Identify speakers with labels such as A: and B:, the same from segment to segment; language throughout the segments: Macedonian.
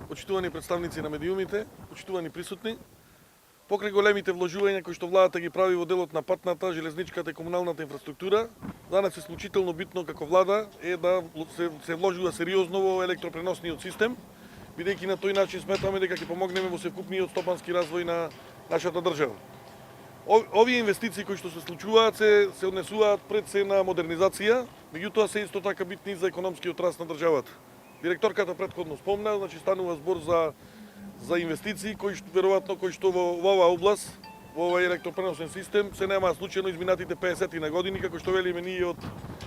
A: почитувани представници на медиумите, почитувани присутни, покрај големите вложувања кои што владата ги прави во делот на патната, железничката и комуналната инфраструктура, за нас е исклучително битно како влада е да се вложува сериозно во електропреносниот систем, бидејќи на тој начин сметаме дека ќе помогнеме во севкупниот стопански развој на нашата држава. Овие инвестиции кои што се случуваат се однесуваат пред се на модернизација, меѓутоа се исто така битни за економскиот раст на државата. Директорката претходно спомна, значи станува збор за инвестиции кои што во оваа област, во овој електропреносен систем се немаа случајно изминатите 50 на години, како што велиме ние од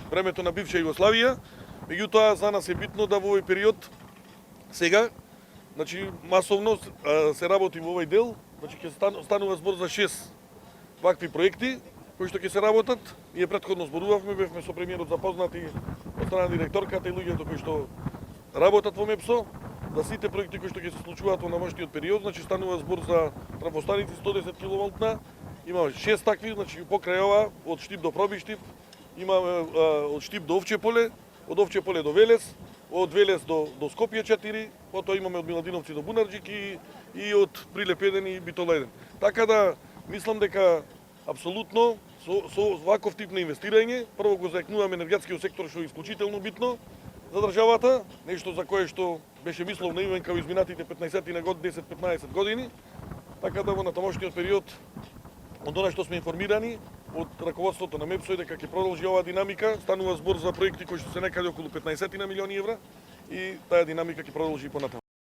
A: времето на бивша Југославија. Меѓутоа за нас е битно да во овој период сега, значи масовно се работи во овој дел, значи ќе станува збор за 6 вакви проекти кои што ќе се работат. Ние претходно зборувавме, бевме со премиерот запознати од страна на директорката и луѓето кои што работат во МЕПСО, за сите проекти кои што ќе се случуваат во наmoșниот период, значи станува збор за трафостаници 110 киловолтна, имаме 6 такви, значи покрај ова од Штип до Пробиштип, имаме од Штип до Овче поле, од Овче поле до Велес, од Велес до Скопје 4, потоа имаме од Миладиновци до Бунарџик и од Прилеп 1 и Битола 1. Така да мислам дека апсолутно со ваков тип на инвестирање, прво го заекнуваме енергетскиот сектор што е исклучително битно за државата, нешто за кое што беше мислов наивен во изминатите 15 на 10-15 години, така да во натамошниот период од она што сме информирани од раководството на МЕПСО дека ќе продолжи оваа динамика, станува збор за проекти кои што се некаде околу 15 на милиони евра и таа динамика ќе продолжи и понатаму.